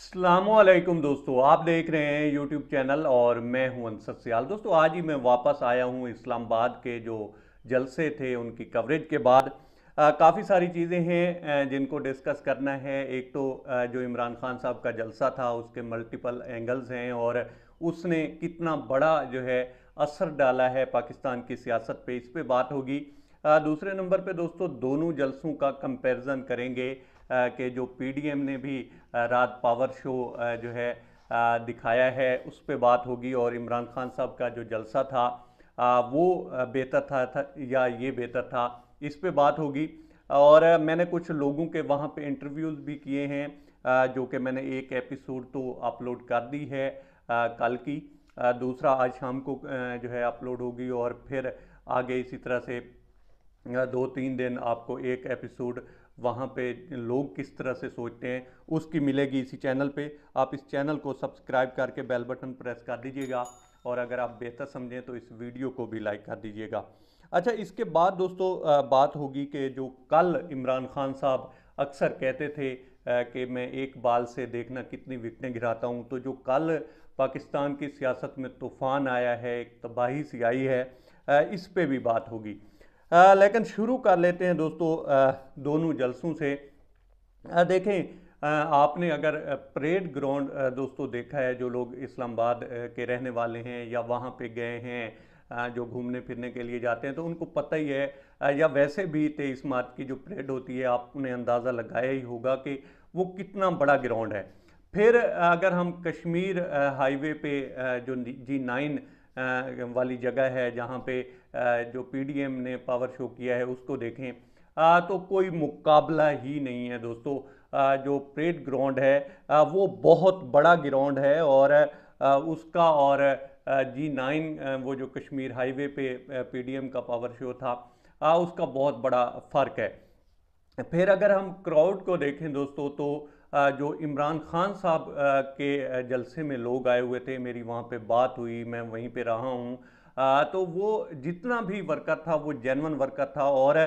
अस्सलामुअलैकुम दोस्तों, आप देख रहे हैं यूट्यूब चैनल और मैं हूं अंसर सियाल। दोस्तों आज ही मैं वापस आया हूं इस्लामाबाद के जो जलसे थे उनकी कवरेज के बाद। काफ़ी सारी चीज़ें हैं जिनको डिस्कस करना है। एक तो जो इमरान खान साहब का जलसा था उसके मल्टीपल एंगल्स हैं और उसने कितना बड़ा जो है असर डाला है पाकिस्तान की सियासत पे, इस पे बात होगी। दूसरे नंबर पे दोस्तों दोनों जलसों का कंपैरिजन करेंगे कि जो पीडीएम ने भी रात पावर शो जो है दिखाया है उस पर बात होगी, और इमरान खान साहब का जो जलसा था वो बेहतर था या ये बेहतर था, इस पे बात होगी। और मैंने कुछ लोगों के वहाँ पे इंटरव्यूज़ भी किए हैं जो कि मैंने एक एपिसोड तो अपलोड कर दी है कल की। दूसरा आज शाम को जो है अपलोड होगी, और फिर आगे इसी तरह से 2-3 दिन आपको एक एपिसोड वहाँ पे लोग किस तरह से सोचते हैं उसकी मिलेगी इसी चैनल पे। आप इस चैनल को सब्सक्राइब करके बेल बटन प्रेस कर दीजिएगा, और अगर आप बेहतर समझें तो इस वीडियो को भी लाइक कर दीजिएगा। अच्छा, इसके बाद दोस्तों बात होगी कि जो कल इमरान खान साहब अक्सर कहते थे कि मैं एक बाल से देखना कितनी विकटें गिराता हूँ, तो जो कल पाकिस्तान की सियासत में तूफ़ान आया है, एक तबाही सी आई है, इस पे भी बात होगी। लेकिन शुरू कर लेते हैं दोस्तों दोनों जलसों से। देखें, आपने अगर परेड ग्राउंड दोस्तों देखा है, जो लोग इस्लामाबाद के रहने वाले हैं या वहाँ पे गए हैं, जो घूमने फिरने के लिए जाते हैं, तो उनको पता ही है। या वैसे भी 23 मार्च की जो परेड होती है आपने अंदाज़ा लगाया ही होगा कि वो कितना बड़ा ग्राउंड है। फिर अगर हम कश्मीर हाईवे पे जो G9 वाली जगह है जहाँ पे जो पीडीएम ने पावर शो किया है उसको देखें, तो कोई मुकाबला ही नहीं है दोस्तों। जो परेड ग्राउंड है वो बहुत बड़ा ग्राउंड है, और उसका और G9 वो जो कश्मीर हाईवे पे पीडीएम का पावर शो था उसका बहुत बड़ा फ़र्क है। फिर अगर हम क्राउड को देखें दोस्तों, तो जो इमरान खान साहब के जलसे में लोग आए हुए थे, मेरी वहाँ पे बात हुई, मैं वहीं पे रहा हूँ, तो वो जितना भी वर्कर था वो जेन्युइन वर्कर था। और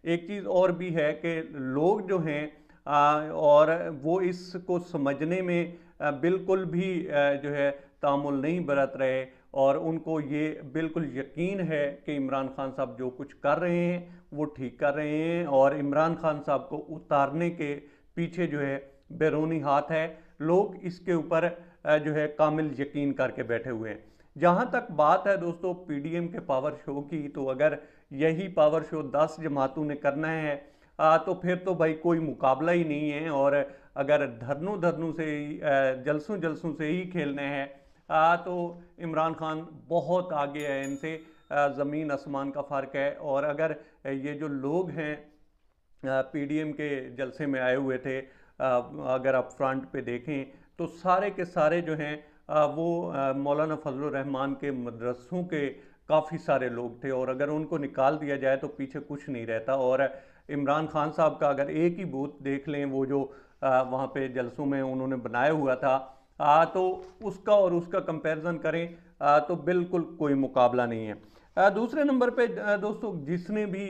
एक चीज़ और भी है कि लोग जो हैं और वो इसको समझने में बिल्कुल भी जो है तामुल नहीं बरत रहे, और उनको ये बिल्कुल यकीन है कि इमरान खान साहब जो कुछ कर रहे हैं वो ठीक कर रहे हैं, और इमरान खान साहब को उतारने के पीछे जो है बैरूनी हाथ है। लोग इसके ऊपर जो है कामिल यकीन करके बैठे हुए हैं। जहाँ तक बात है दोस्तों पीडीएम के पावर शो की, तो अगर यही पावर शो 10 जमातों ने करना है तो फिर तो भाई कोई मुकाबला ही नहीं है। और अगर धरनों धरनों से ही जलसों जलसों से ही खेलने हैं तो इमरान खान बहुत आगे है इनसे, ज़मीन आसमान का फ़र्क है। और अगर ये जो लोग हैं पीडीएम के जलसे में आए हुए थे, अगर आप फ्रंट पे देखें तो सारे के सारे जो हैं वो मौलाना फजल रहमान के मदरसों के काफ़ी सारे लोग थे, और अगर उनको निकाल दिया जाए तो पीछे कुछ नहीं रहता। और इमरान खान साहब का अगर एक ही बूथ देख लें, वो जो वहाँ पे जलसों में उन्होंने बनाया हुआ था, तो उसका और उसका कंपैरिजन करें तो बिल्कुल कोई मुकाबला नहीं है। दूसरे नंबर पे दोस्तों जिसने भी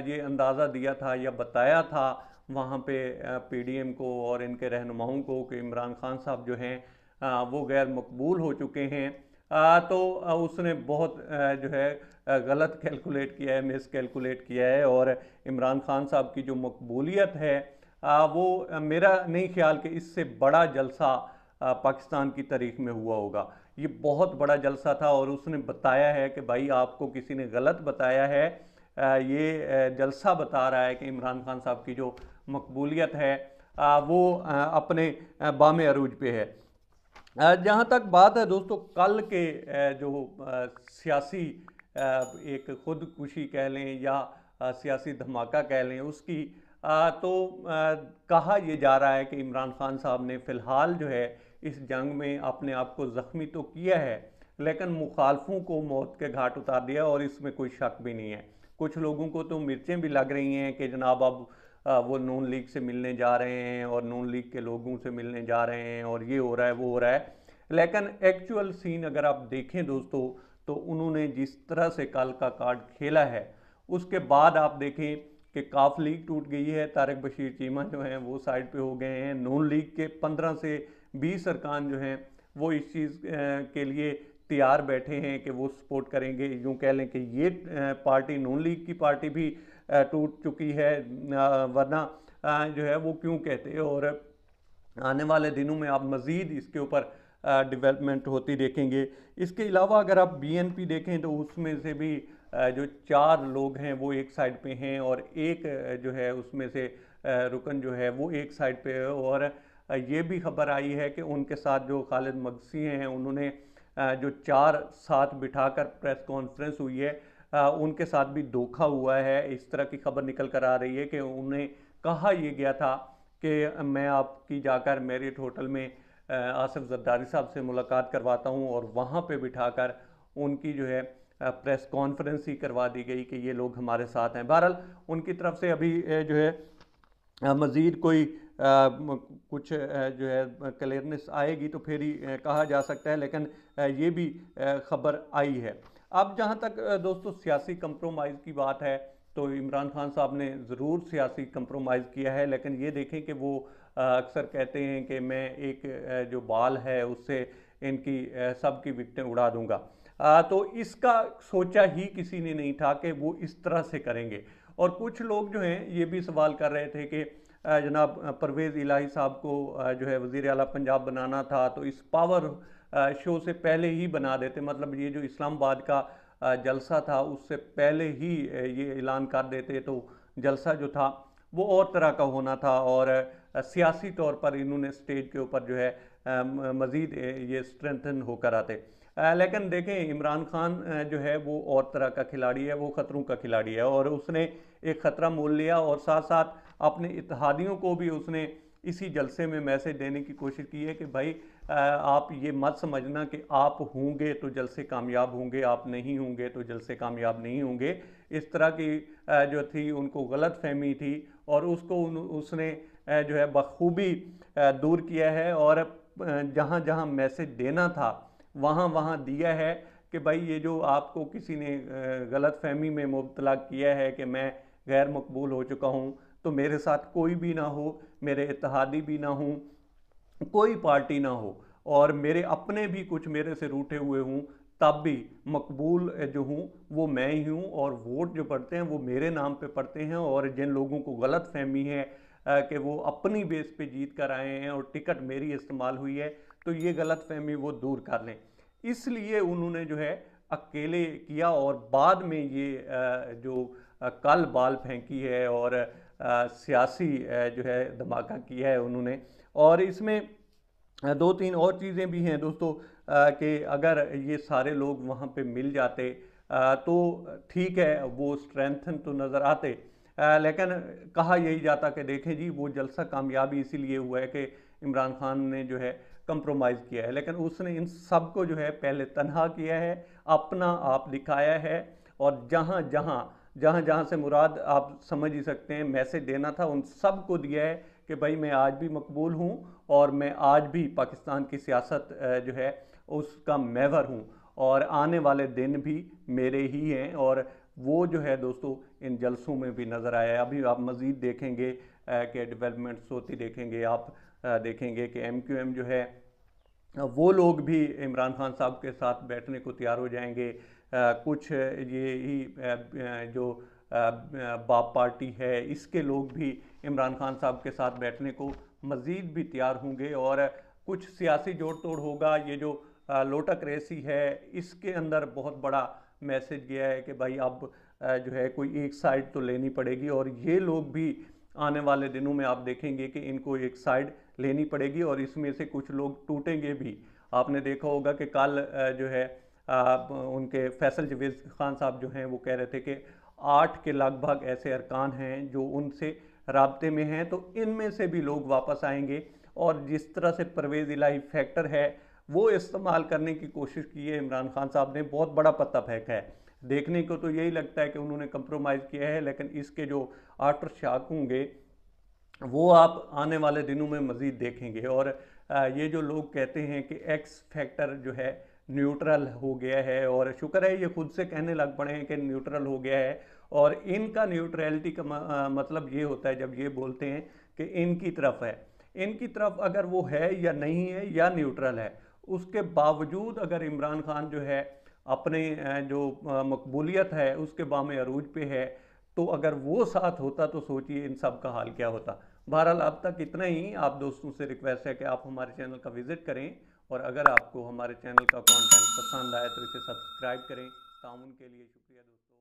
ये अंदाज़ा दिया था या बताया था वहाँ पे पीडीएम को और इनके रहनुमाओं को कि इमरान खान साहब जो हैं वो गैर मकबूल हो चुके हैं, तो उसने बहुत जो है गलत कैलकुलेट किया है, मिस कैलकुलेट किया है। और इमरान खान साहब की जो मकबूलियत है वो मेरा नहीं ख्याल कि इससे बड़ा जलसा पाकिस्तान की तारीख में हुआ होगा। ये बहुत बड़ा जलसा था, और उसने बताया है कि भाई आपको किसी ने गलत बताया है। ये जलसा बता रहा है कि इमरान खान साहब की जो मकबूलियत है वो अपने बामे अरूज पे है। जहाँ तक बात है दोस्तों कल के जो सियासी एक खुदकुशी कह लें या सियासी धमाका कह लें उसकी, तो कहा यह जा रहा है कि इमरान खान साहब ने फ़िलहाल जो है इस जंग में अपने आप को ज़ख्मी तो किया है, लेकिन मुखालफों को मौत के घाट उतार दिया, और इसमें कोई शक भी नहीं है। कुछ लोगों को तो मिर्चें भी लग रही हैं कि जनाब अब वो नून लीग से मिलने जा रहे हैं और नून लीग के लोगों से मिलने जा रहे हैं, और ये हो रहा है वो हो रहा है। लेकिन एक्चुअल सीन अगर आप देखें दोस्तों, तो उन्होंने जिस तरह से कल का कार्ड खेला है उसके बाद आप देखें कि काफ लीग टूट गई है, तारिक बशीर चीमा जो हैं वो साइड पे हो गए हैं, नून लीग के 15 से 20 अरकान जो हैं वो इस चीज़ के लिए तैयार बैठे हैं कि वो सपोर्ट करेंगे। यूँ कह लें कि ये पार्टी नून लीग की पार्टी भी टूट चुकी है, वरना जो है वो क्यों कहते। और आने वाले दिनों में आप मज़ीद इसके ऊपर डेवलपमेंट होती देखेंगे। इसके अलावा अगर आप बीएनपी देखें तो उसमें से भी जो 4 लोग हैं वो एक साइड पे हैं, और एक जो है उसमें से रुकन जो है वो एक साइड पे है। और ये भी खबर आई है कि उनके साथ जो खालिद मगसी हैं उन्होंने जो 4 साथ बिठाकर प्रेस कॉन्फ्रेंस हुई है, उनके साथ भी धोखा हुआ है। इस तरह की खबर निकल कर आ रही है कि उन्हें कहा यह गया था कि मैं आपकी जाकर मैरियट होटल में आसिफ जरदारी साहब से मुलाकात करवाता हूं, और वहां पे बिठाकर उनकी जो है प्रेस कॉन्फ्रेंस ही करवा दी गई कि ये लोग हमारे साथ हैं। बहरहाल उनकी तरफ से अभी जो है मज़ीद कोई कुछ जो है क्लियरनेस आएगी तो फिर ही कहा जा सकता है, लेकिन ये भी खबर आई है। अब जहाँ तक दोस्तों सियासी कंप्रोमाइज़ की बात है, तो इमरान खान साहब ने ज़रूर सियासी कंप्रोमाइज़ किया है, लेकिन ये देखें कि वो अक्सर कहते हैं कि मैं एक जो बाल है उससे इनकी सबकी विकटें उड़ा दूंगा। तो इसका सोचा ही किसी ने नहीं था कि वो इस तरह से करेंगे। और कुछ लोग जो हैं ये भी सवाल कर रहे थे कि जनाब परवेज़ इलाही साहब को जो है वज़ीर आला पंजाब बनाना था तो इस पावर शो से पहले ही बना देते, मतलब ये जो इस्लामाबाद का जलसा था उससे पहले ही ये ऐलान कर देते तो जलसा जो था वो और तरह का होना था, और सियासी तौर पर इन्होंने स्टेज के ऊपर जो है मज़ीद ये स्ट्रेंथन होकर आते। लेकिन देखें इमरान खान जो है वो और तरह का खिलाड़ी है, वो ख़तरों का खिलाड़ी है, और उसने एक ख़तरा मोल लिया, और साथ साथ अपने इत्तेहादियों को भी उसने इसी जलसे में मैसेज देने की कोशिश की है कि भाई आप ये मत समझना कि आप होंगे तो जलसे कामयाब होंगे, आप नहीं होंगे तो जलसे कामयाब नहीं होंगे। इस तरह की जो थी उनको गलत फहमी थी, और उसको उसने जो है बखूबी दूर किया है, और जहाँ जहाँ मैसेज देना था वहाँ वहाँ दिया है कि भाई ये जो आपको किसी ने गलत फहमी में मुब्तला किया है कि मैं गैर मकबूल हो चुका हूँ, तो मेरे साथ कोई भी ना हो, मेरे इत्तेहादी भी ना हो, कोई पार्टी ना हो, और मेरे अपने भी कुछ मेरे से रूठे हुए हूँ, तब भी मकबूल जो हूँ वो मैं ही हूँ, और वोट जो पड़ते हैं वो मेरे नाम पे पड़ते हैं। और जिन लोगों को गलत फहमी है कि वो अपनी बेस पे जीत कर आए हैं और टिकट मेरी इस्तेमाल हुई है, तो ये गलत फहमी वो दूर कर लें। इसलिए उन्होंने जो है अकेले किया, और बाद में ये जो कल बाल फेंकी है और सियासी जो है धमाका किया है उन्होंने। और इसमें 2-3 और चीज़ें भी हैं दोस्तों, कि अगर ये सारे लोग वहाँ पे मिल जाते तो ठीक है वो स्ट्रेंथन तो नज़र आते, लेकिन कहा यही जाता कि देखें जी वो जलसा कामयाबी इसीलिए हुआ है कि इमरान खान ने जो है कंप्रोमाइज़ किया है, लेकिन उसने इन सब को जो है पहले तनहा किया है, अपना आप दिखाया है, और जहाँ जहाँ जहाँ जहाँ से मुराद आप समझ ही सकते हैं मैसेज देना था उन सब को दिया है कि भाई मैं आज भी मकबूल हूँ, और मैं आज भी पाकिस्तान की सियासत जो है उसका महवर हूँ, और आने वाले दिन भी मेरे ही हैं। और वो जो है दोस्तों इन जलसों में भी नज़र आया है। अभी आप मज़ीद देखेंगे कि डेवलपमेंट्स होती देखेंगे, आप देखेंगे कि एमक्यूएम जो है वो लोग भी इमरान खान साहब के साथ बैठने को तैयार हो जाएंगे। कुछ ये ही जो बाप पार्टी है इसके लोग भी इमरान खान साहब के साथ बैठने को मज़ीद भी तैयार होंगे, और कुछ सियासी जोड़ तोड़ होगा। ये जो लोटक रेसी है इसके अंदर बहुत बड़ा मैसेज गया है कि भाई अब जो है कोई एक साइड तो लेनी पड़ेगी, और ये लोग भी आने वाले दिनों में आप देखेंगे कि इनको एक साइड लेनी पड़ेगी, और इसमें से कुछ लोग टूटेंगे भी। आपने देखा होगा कि कल जो है उनके फैसल जवेद खान साहब जो हैं वो कह रहे थे कि 8 के लगभग ऐसे अरकान हैं जो उनसे राब्ते में हैं, तो इनमें से भी लोग वापस आएंगे, और जिस तरह से परवेज़ इलाही फैक्टर है वो इस्तेमाल करने की कोशिश की है इमरान खान साहब ने, बहुत बड़ा पत्ता फेंका है। देखने को तो यही लगता है कि उन्होंने कंप्रोमाइज़ किया है, लेकिन इसके जो आफ्टर शॉक होंगे वो आप आने वाले दिनों में मज़ीद देखेंगे। और ये जो लोग कहते हैं कि एक्स फैक्टर जो है न्यूट्रल हो गया है, और शुक्र है ये खुद से कहने लग पड़े हैं कि न्यूट्रल हो गया है, और इनका न्यूट्रलिटी का मतलब ये होता है जब ये बोलते हैं कि इनकी तरफ है। इनकी तरफ अगर वो है या नहीं है या न्यूट्रल है, उसके बावजूद अगर इमरान खान जो है अपने जो मकबूलियत है उसके बामे अरूज पे है, तो अगर वो साथ होता तो सोचिए इन सब का हाल क्या होता। बहरहाल अब तक इतना ही। आप दोस्तों से रिक्वेस्ट है कि आप हमारे चैनल का विजिट करें, और अगर आपको हमारे चैनल का कंटेंट पसंद आए तो इसे सब्सक्राइब करें। ताउन के लिए शुक्रिया दोस्तों।